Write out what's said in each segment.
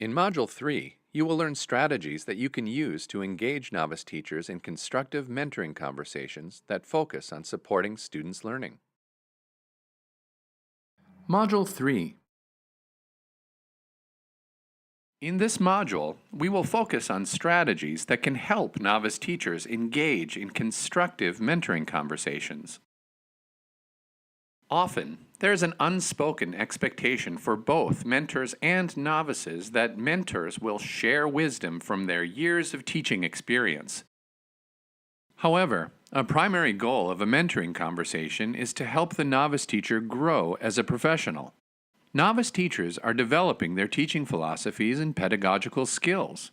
In Module 3, you will learn strategies that you can use to engage novice teachers in constructive mentoring conversations that focus on supporting students' learning. Module 3. In this module, we will focus on strategies that can help novice teachers engage in constructive mentoring conversations. Often, there is an unspoken expectation for both mentors and novices that mentors will share wisdom from their years of teaching experience. However, a primary goal of a mentoring conversation is to help the novice teacher grow as a professional. Novice teachers are developing their teaching philosophies and pedagogical skills.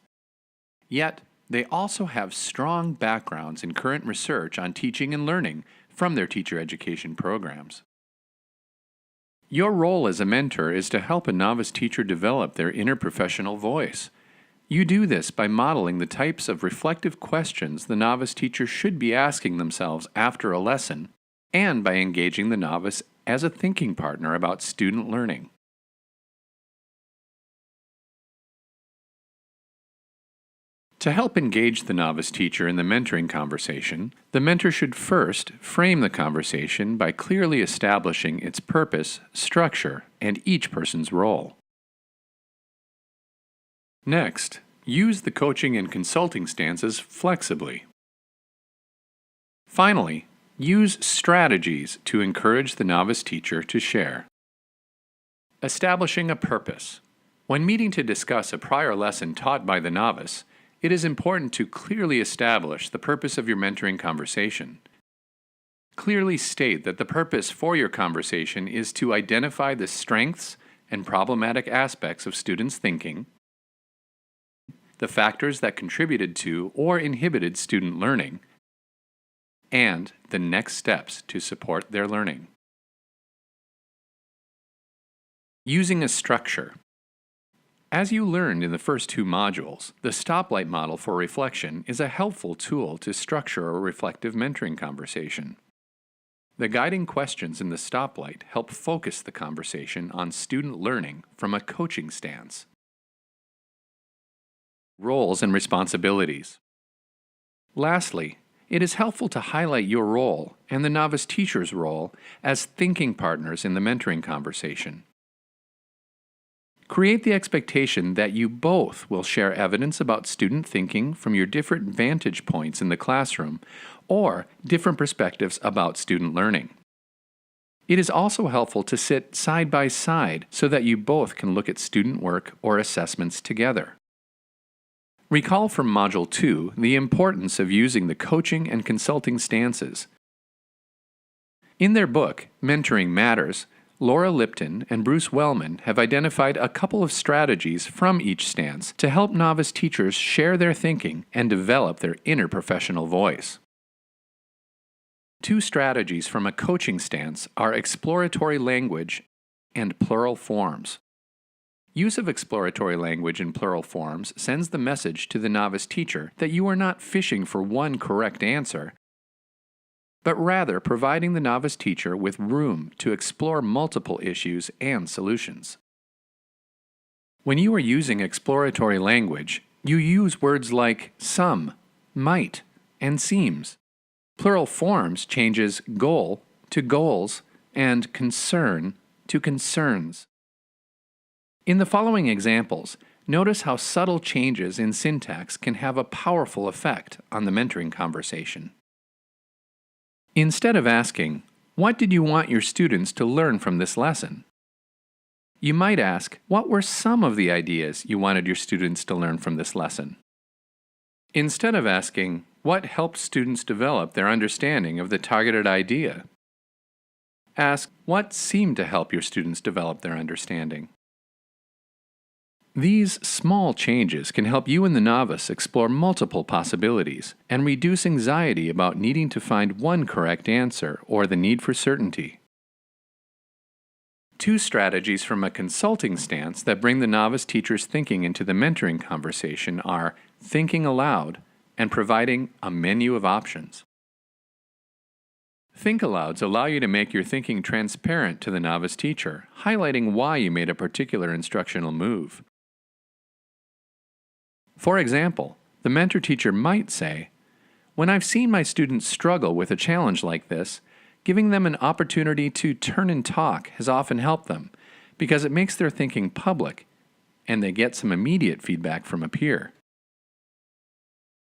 Yet, they also have strong backgrounds in current research on teaching and learning from their teacher education programs. Your role as a mentor is to help a novice teacher develop their interprofessional voice. You do this by modeling the types of reflective questions the novice teacher should be asking themselves after a lesson, and by engaging the novice as a thinking partner about student learning. To help engage the novice teacher in the mentoring conversation, the mentor should first frame the conversation by clearly establishing its purpose, structure, and each person's role. Next, use the coaching and consulting stances flexibly. Finally, use strategies to encourage the novice teacher to share. Establishing a purpose. When meeting to discuss a prior lesson taught by the novice, it is important to clearly establish the purpose of your mentoring conversation. Clearly state that the purpose for your conversation is to identify the strengths and problematic aspects of students' thinking, the factors that contributed to or inhibited student learning, and the next steps to support their learning. Using a structure. As you learned in the first two modules, the stoplight model for reflection is a helpful tool to structure a reflective mentoring conversation. The guiding questions in the stoplight help focus the conversation on student learning from a coaching stance. Roles and responsibilities. Lastly, it is helpful to highlight your role and the novice teacher's role as thinking partners in the mentoring conversation. Create the expectation that you both will share evidence about student thinking from your different vantage points in the classroom or different perspectives about student learning. It is also helpful to sit side by side so that you both can look at student work or assessments together. Recall from Module 2 the importance of using the coaching and consulting stances. In their book, Mentoring Matters, Laura Lipton and Bruce Wellman have identified a couple of strategies from each stance to help novice teachers share their thinking and develop their interprofessional voice. Two strategies from a coaching stance are exploratory language and plural forms. Use of exploratory language in plural forms sends the message to the novice teacher that you are not fishing for one correct answer, but rather providing the novice teacher with room to explore multiple issues and solutions. When you are using exploratory language, you use words like some, might, and seems. Plural forms changes goal to goals and concern to concerns. In the following examples, notice how subtle changes in syntax can have a powerful effect on the mentoring conversation. Instead of asking, "What did you want your students to learn from this lesson?" you might ask, "What were some of the ideas you wanted your students to learn from this lesson?" Instead of asking, "What helped students develop their understanding of the targeted idea?" ask, "What seemed to help your students develop their understanding?" These small changes can help you and the novice explore multiple possibilities and reduce anxiety about needing to find one correct answer or the need for certainty. Two strategies from a consulting stance that bring the novice teacher's thinking into the mentoring conversation are thinking aloud and providing a menu of options. Think alouds allow you to make your thinking transparent to the novice teacher, highlighting why you made a particular instructional move. For example, the mentor teacher might say, "When I've seen my students struggle with a challenge like this, giving them an opportunity to turn and talk has often helped them because it makes their thinking public and they get some immediate feedback from a peer."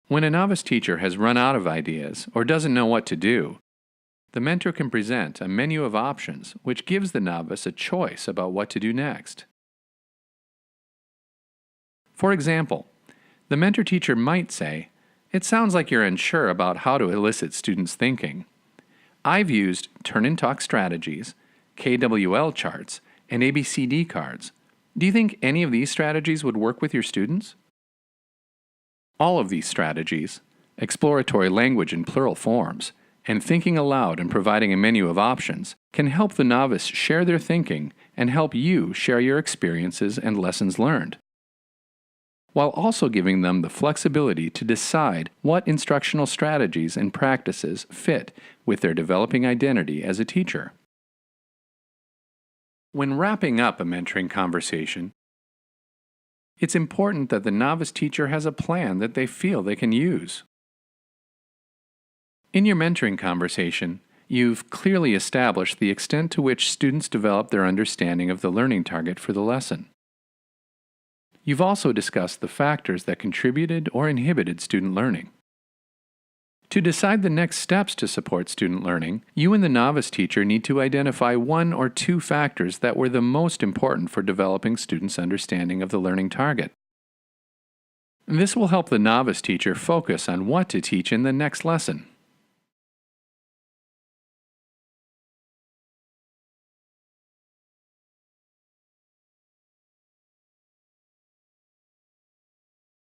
When a novice teacher has run out of ideas or doesn't know what to do, the mentor can present a menu of options which gives the novice a choice about what to do next. For example, the mentor teacher might say, "It sounds like you're unsure about how to elicit students' thinking. I've used turn and talk strategies, KWL charts, and ABCD cards. Do you think any of these strategies would work with your students?" All of these strategies, exploratory language in plural forms, and thinking aloud and providing a menu of options, can help the novice share their thinking and help you share your experiences and lessons learned, while also giving them the flexibility to decide what instructional strategies and practices fit with their developing identity as a teacher. When wrapping up a mentoring conversation, it's important that the novice teacher has a plan that they feel they can use. In your mentoring conversation, you've clearly established the extent to which students develop their understanding of the learning target for the lesson. You've also discussed the factors that contributed or inhibited student learning. To decide the next steps to support student learning, you and the novice teacher need to identify one or two factors that were the most important for developing students' understanding of the learning target. This will help the novice teacher focus on what to teach in the next lesson.